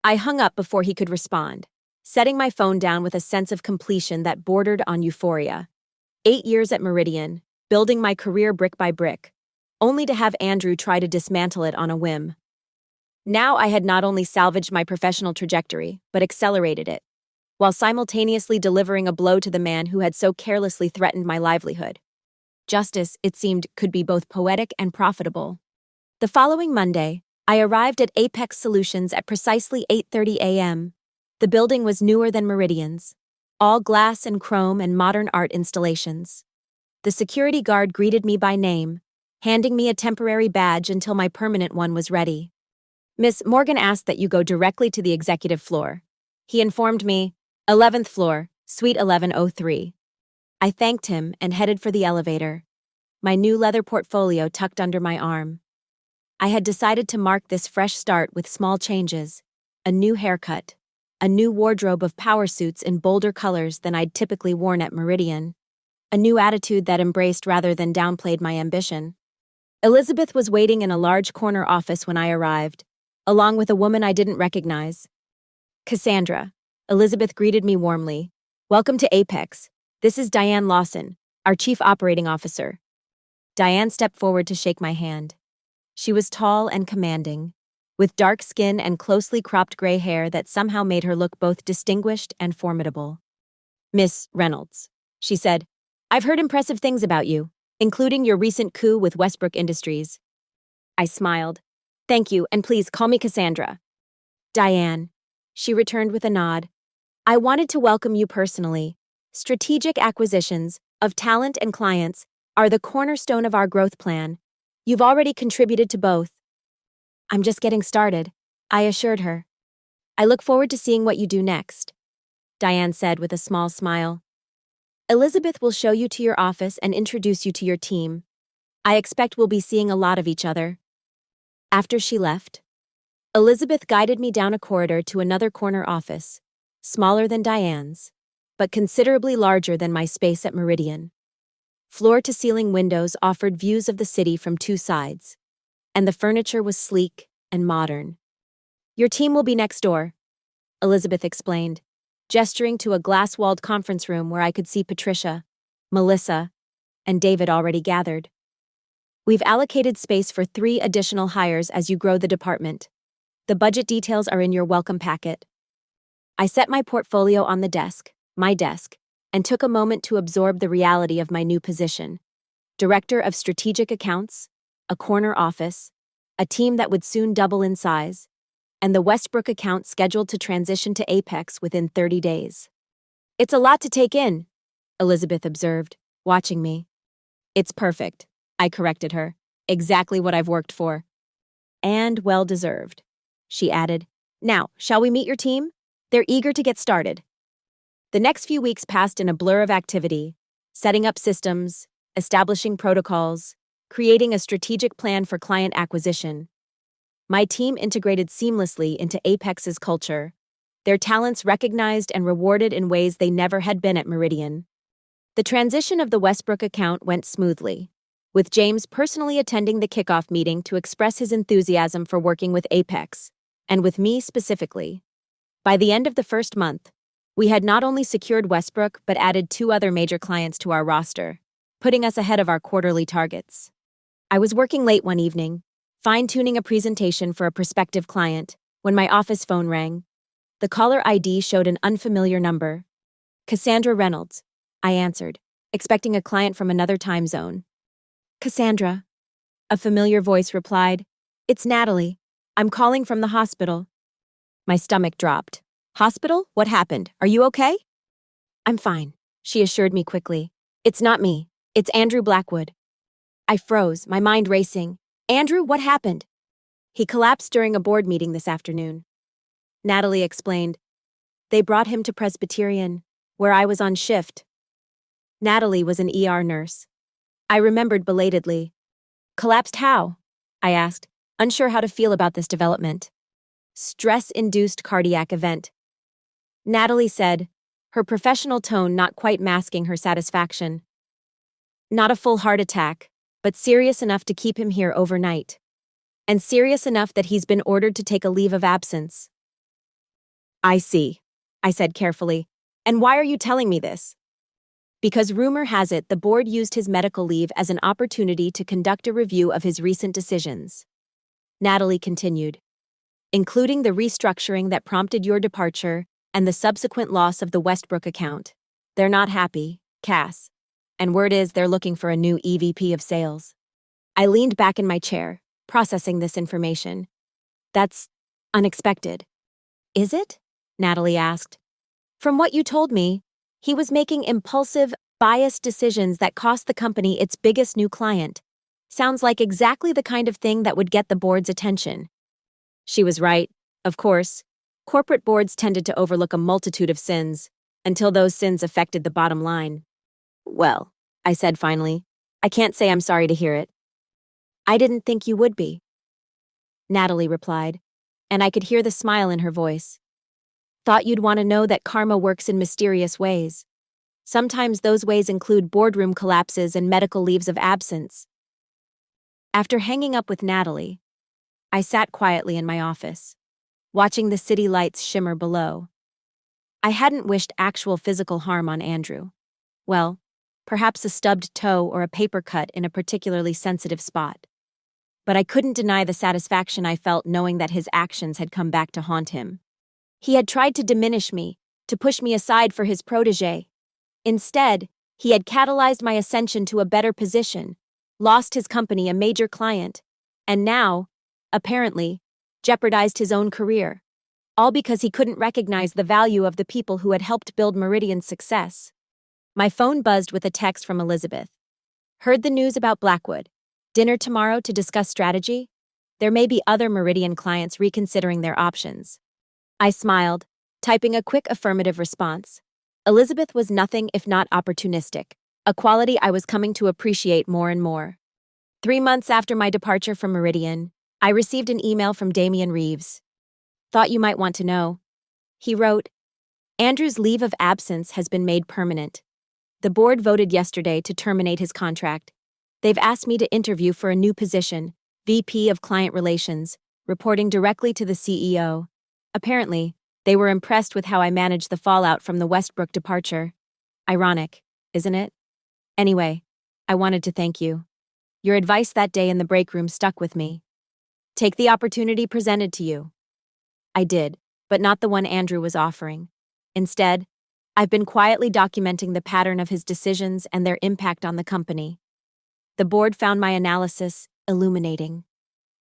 I hung up before he could respond, setting my phone down with a sense of completion that bordered on euphoria. 8 years at Meridian, building my career brick by brick, only to have Andrew try to dismantle it on a whim. Now I had not only salvaged my professional trajectory, but accelerated it, while simultaneously delivering a blow to the man who had so carelessly threatened my livelihood. Justice, it seemed, could be both poetic and profitable. The following Monday, I arrived at Apex Solutions at precisely 8:30 a.m. The building was newer than Meridian's. all glass and chrome and modern art installations. The security guard greeted me by name, handing me a temporary badge until my permanent one was ready. Miss Morgan asked that you go directly to the executive floor. He informed me, 11th floor, suite 1103. I thanked him and headed for the elevator, my new leather portfolio tucked under my arm. I had decided to mark this fresh start with small changes, a new haircut, a new wardrobe of power suits in bolder colors than I'd typically worn at Meridian, a new attitude that embraced rather than downplayed my ambition. Elizabeth was waiting in a large corner office when I arrived, along with a woman I didn't recognize. Cassandra, Elizabeth greeted me warmly. Welcome to Apex. This is Diane Lawson, our Chief Operating Officer. Diane stepped forward to shake my hand. She was tall and commanding, with dark skin and closely cropped gray hair that somehow made her look both distinguished and formidable. Miss Reynolds, she said, I've heard impressive things about you, including your recent coup with Westbrook Industries. I smiled. Thank you, and please call me Cassandra. Diane, she returned with a nod. I wanted to welcome you personally. Strategic acquisitions of talent and clients are the cornerstone of our growth plan. You've already contributed to both. I'm just getting started, I assured her. I look forward to seeing what you do next, Diane said with a small smile. Elizabeth will show you to your office and introduce you to your team. I expect we'll be seeing a lot of each other. After she left, Elizabeth guided me down a corridor to another corner office, smaller than Diane's, but considerably larger than my space at Meridian. Floor-to-ceiling windows offered views of the city from two sides, and the furniture was sleek and modern. Your team will be next door, Elizabeth explained, gesturing to a glass-walled conference room where I could see Patricia, Melissa, and David already gathered. We've allocated space for 3 additional hires as you grow the department. The budget details are in your welcome packet. I set my portfolio on the desk, my desk, and took a moment to absorb the reality of my new position. Director of Strategic Accounts, a corner office, a team that would soon double in size, and the Westbrook account scheduled to transition to Apex within 30 days. It's a lot to take in, Elizabeth observed, watching me. It's perfect, I corrected her. Exactly what I've worked for. And well-deserved, she added. Now, shall we meet your team? They're eager to get started. The next few weeks passed in a blur of activity, setting up systems, establishing protocols, creating a strategic plan for client acquisition. My team integrated seamlessly into Apex's culture, their talents recognized and rewarded in ways they never had been at Meridian. The transition of the Westbrook account went smoothly, with James personally attending the kickoff meeting to express his enthusiasm for working with Apex, and with me specifically. By the end of the first month, we had not only secured Westbrook but added 2 other major clients to our roster, putting us ahead of our quarterly targets. I was working late one evening, fine-tuning a presentation for a prospective client, when my office phone rang. The caller ID showed an unfamiliar number. Cassandra Reynolds, I answered, expecting a client from another time zone. Cassandra, a familiar voice replied. It's Natalie. I'm calling from the hospital. My stomach dropped. Hospital? What happened? Are you okay? I'm fine, she assured me quickly. It's not me. It's Andrew Blackwood. I froze, my mind racing. Andrew, what happened? He collapsed during a board meeting this afternoon. Natalie explained. They brought him to Presbyterian, where I was on shift. Natalie was an ER nurse. I remembered belatedly. Collapsed how? I asked, unsure how to feel about this development. Stress-induced cardiac event. Natalie said, her professional tone not quite masking her satisfaction. Not a full heart attack, but serious enough to keep him here overnight. And serious enough that he's been ordered to take a leave of absence. I see, I said carefully. And why are you telling me this? Because rumor has it the board used his medical leave as an opportunity to conduct a review of his recent decisions. Natalie continued, including the restructuring that prompted your departure and the subsequent loss of the Westbrook account. They're not happy, Cass. And word is they're looking for a new EVP of sales. I leaned back in my chair, processing this information. That's unexpected. Is it? Natalie asked. From what you told me, He was making impulsive, biased decisions that cost the company its biggest new client. Sounds like exactly the kind of thing that would get the board's attention. She was right, of course. Corporate boards tended to overlook a multitude of sins, until those sins affected the bottom line. Well, I said finally, I can't say I'm sorry to hear it. I didn't think you would be, Natalie replied, and I could hear the smile in her voice. Thought you'd want to know that karma works in mysterious ways. Sometimes those ways include boardroom collapses and medical leaves of absence. After hanging up with Natalie, I sat quietly in my office, watching the city lights shimmer below. I hadn't wished actual physical harm on Andrew. Well, perhaps a stubbed toe or a paper cut in a particularly sensitive spot. But I couldn't deny the satisfaction I felt knowing that his actions had come back to haunt him. He had tried to diminish me, to push me aside for his protégé. Instead, he had catalyzed my ascension to a better position, lost his company a major client, and now, apparently, jeopardized his own career. All because he couldn't recognize the value of the people who had helped build Meridian's success. My phone buzzed with a text from Elizabeth. Heard the news about Blackwood. Dinner tomorrow to discuss strategy? There may be other Meridian clients reconsidering their options. I smiled, typing a quick affirmative response. Elizabeth was nothing if not opportunistic, a quality I was coming to appreciate more and more. 3 months after my departure from Meridian, I received an email from Damian Reeves. Thought you might want to know. He wrote, Andrew's leave of absence has been made permanent. The board voted yesterday to terminate his contract. They've asked me to interview for a new position, VP of Client Relations, reporting directly to the CEO. Apparently, they were impressed with how I managed the fallout from the Westbrook departure. Ironic, isn't it? Anyway, I wanted to thank you. Your advice that day in the break room stuck with me. Take the opportunity presented to you. I did, but not the one Andrew was offering. Instead, I've been quietly documenting the pattern of his decisions and their impact on the company. The board found my analysis illuminating.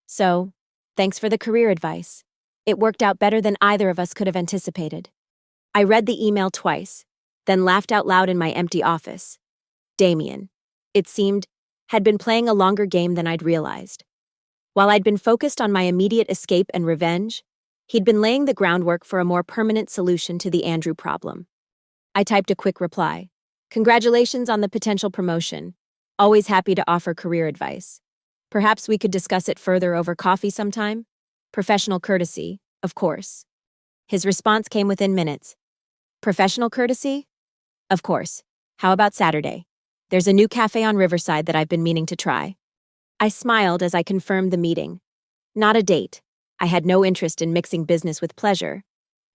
So, thanks for the career advice. It worked out better than either of us could have anticipated. I read the email twice, then laughed out loud in my empty office. Damian, it seemed, had been playing a longer game than I'd realized. While I'd been focused on my immediate escape and revenge, he'd been laying the groundwork for a more permanent solution to the Andrew problem. I typed a quick reply. Congratulations on the potential promotion. Always happy to offer career advice. Perhaps we could discuss it further over coffee sometime? Professional courtesy, of course. His response came within minutes. Professional courtesy? Of course. How about Saturday? There's a new cafe on Riverside that I've been meaning to try. I smiled as I confirmed the meeting. Not a date. I had no interest in mixing business with pleasure,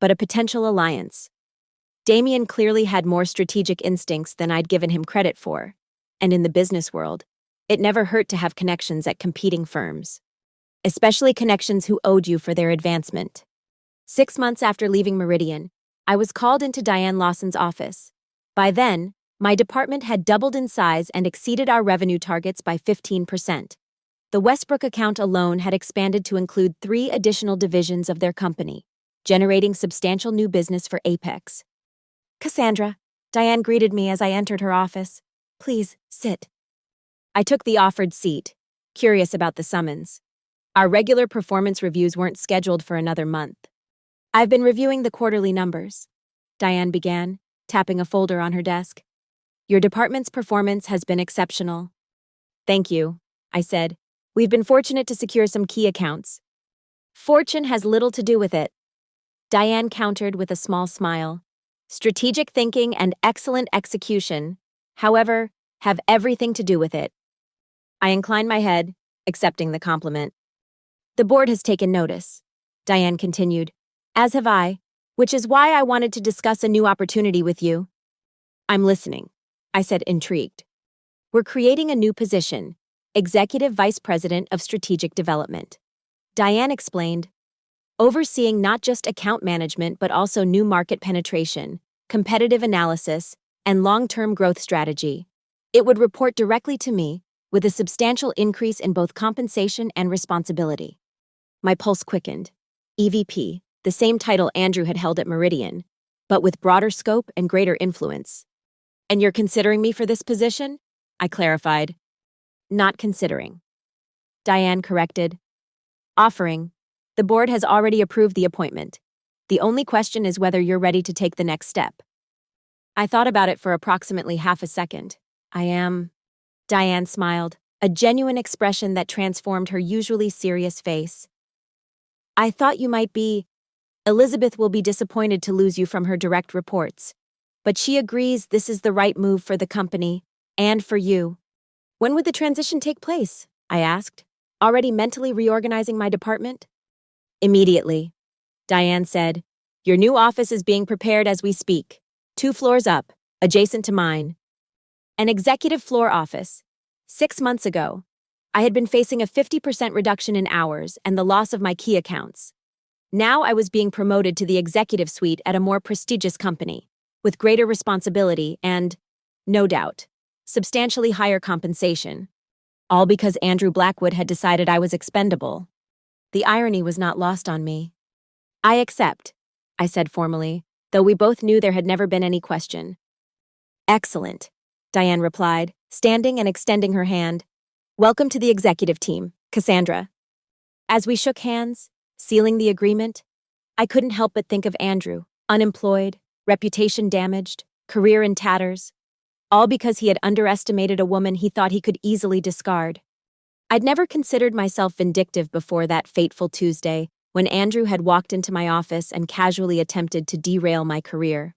but a potential alliance. Damian clearly had more strategic instincts than I'd given him credit for, and in the business world, it never hurt to have connections at competing firms. Especially connections who owed you for their advancement. 6 months after leaving Meridian, I was called into Diane Lawson's office. By then, my department had doubled in size and exceeded our revenue targets by 15%. The Westbrook account alone had expanded to include 3 additional divisions of their company, generating substantial new business for Apex. Cassandra, Diane greeted me as I entered her office. Please, sit. I took the offered seat, curious about the summons. Our regular performance reviews weren't scheduled for another month. I've been reviewing the quarterly numbers, Diane began, tapping a folder on her desk. Your department's performance has been exceptional. Thank you, I said. We've been fortunate to secure some key accounts. Fortune has little to do with it, Diane countered with a small smile. Strategic thinking and excellent execution, however, have everything to do with it. I inclined my head, accepting the compliment. The board has taken notice, Diane continued, as have I, which is why I wanted to discuss a new opportunity with you. I'm listening, I said, intrigued. We're creating a new position, Executive Vice President of Strategic Development. Diane explained, overseeing not just account management but also new market penetration, competitive analysis, and long-term growth strategy. It would report directly to me, with a substantial increase in both compensation and responsibility. My pulse quickened. EVP, the same title Andrew had held at Meridian, but with broader scope and greater influence. And you're considering me for this position? I clarified. Not considering. Diane corrected. Offering. The board has already approved the appointment. The only question is whether you're ready to take the next step. I thought about it for approximately half a second. I am. Diane smiled, a genuine expression that transformed her usually serious face. I thought you might be. Elizabeth will be disappointed to lose you from her direct reports, but she agrees this is the right move for the company and for you. When would the transition take place? I asked, already mentally reorganizing my department. Immediately, Diane said. Your new office is being prepared as we speak, 2 floors up, adjacent to mine. An executive floor office. 6 months ago, I had been facing a 50% reduction in hours and the loss of my key accounts. Now I was being promoted to the executive suite at a more prestigious company, with greater responsibility and, no doubt, substantially higher compensation. All because Andrew Blackwood had decided I was expendable. The irony was not lost on me. I accept, I said formally, though we both knew there had never been any question. Excellent, Diane replied, standing and extending her hand. Welcome to the executive team, Cassandra. As we shook hands, sealing the agreement, I couldn't help but think of Andrew, unemployed, reputation damaged, career in tatters, all because he had underestimated a woman he thought he could easily discard. I'd never considered myself vindictive before that fateful Tuesday when Andrew had walked into my office and casually attempted to derail my career.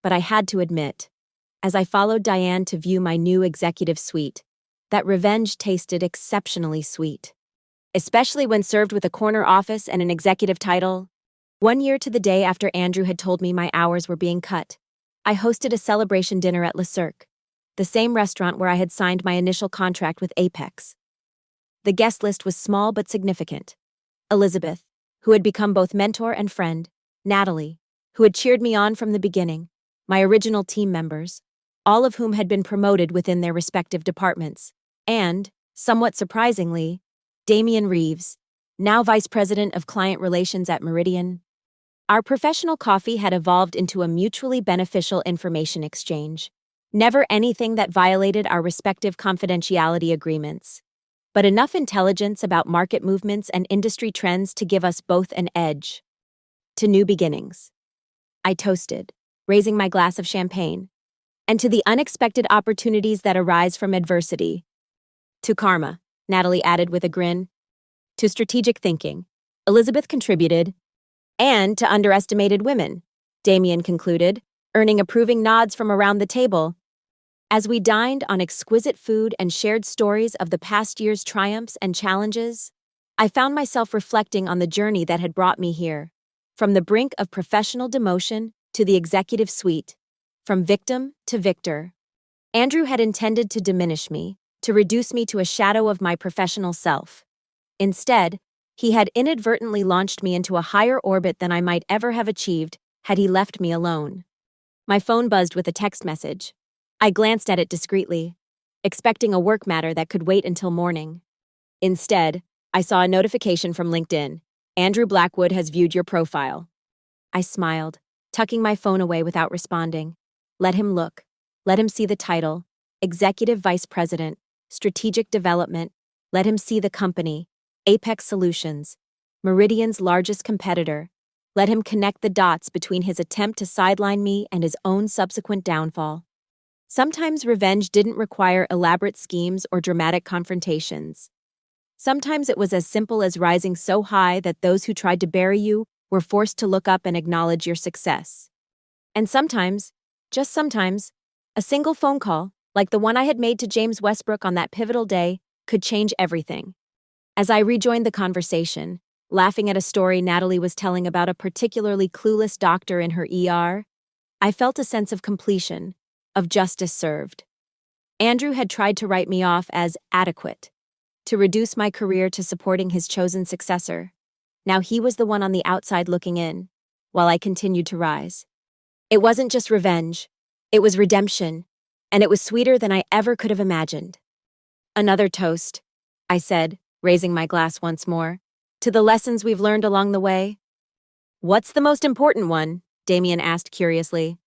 But I had to admit, as I followed Diane to view my new executive suite, that revenge tasted exceptionally sweet. Especially when served with a corner office and an executive title. 1 year to the day after Andrew had told me my hours were being cut, I hosted a celebration dinner at Le Cirque, the same restaurant where I had signed my initial contract with Apex. The guest list was small but significant. Elizabeth, who had become both mentor and friend, Natalie, who had cheered me on from the beginning, my original team members, all of whom had been promoted within their respective departments, and, somewhat surprisingly, Damian Reeves, now Vice President of Client Relations at Meridian. Our professional coffee had evolved into a mutually beneficial information exchange. Never anything that violated our respective confidentiality agreements, but enough intelligence about market movements and industry trends to give us both an edge. To new beginnings. I toasted, raising my glass of champagne, and to the unexpected opportunities that arise from adversity. To karma, Natalie added with a grin. To strategic thinking, Elizabeth contributed. And to underestimated women, Damian concluded, earning approving nods from around the table. As we dined on exquisite food and shared stories of the past year's triumphs and challenges, I found myself reflecting on the journey that had brought me here, from the brink of professional demotion to the executive suite, from victim to victor. Andrew had intended to diminish me, to reduce me to a shadow of my professional self. Instead, he had inadvertently launched me into a higher orbit than I might ever have achieved had he left me alone. My phone buzzed with a text message. I glanced at it discreetly, expecting a work matter that could wait until morning. Instead, I saw a notification from LinkedIn. Andrew Blackwood has viewed your profile. I smiled, tucking my phone away without responding. Let him look. Let him see the title, Executive Vice President, Strategic Development. Let him see the company, Apex Solutions, Meridian's largest competitor. Let him connect the dots between his attempt to sideline me and his own subsequent downfall. Sometimes revenge didn't require elaborate schemes or dramatic confrontations. Sometimes it was as simple as rising so high that those who tried to bury you were forced to look up and acknowledge your success. And sometimes, just sometimes, a single phone call, like the one I had made to James Westbrook on that pivotal day, could change everything. As I rejoined the conversation, laughing at a story Natalie was telling about a particularly clueless doctor in her ER, I felt a sense of completion, of justice served. Andrew had tried to write me off as adequate, to reduce my career to supporting his chosen successor. Now he was the one on the outside looking in, while I continued to rise. It wasn't just revenge, it was redemption, and it was sweeter than I ever could have imagined. Another toast, I said, raising my glass once more, to the lessons we've learned along the way. What's the most important one? Damien asked curiously.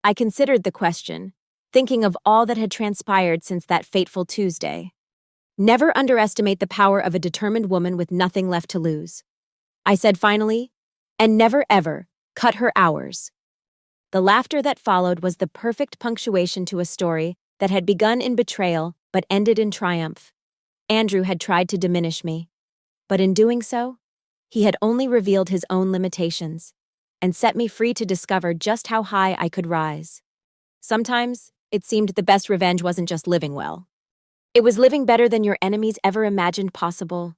I considered the question, thinking of all that had transpired since that fateful Tuesday. Never underestimate the power of a determined woman with nothing left to lose. I said finally, and never ever cut her hours. The laughter that followed was the perfect punctuation to a story that had begun in betrayal but ended in triumph. Andrew had tried to diminish me, but in doing so, he had only revealed his own limitations and set me free to discover just how high I could rise. Sometimes, it seemed the best revenge wasn't just living well. It was living better than your enemies ever imagined possible.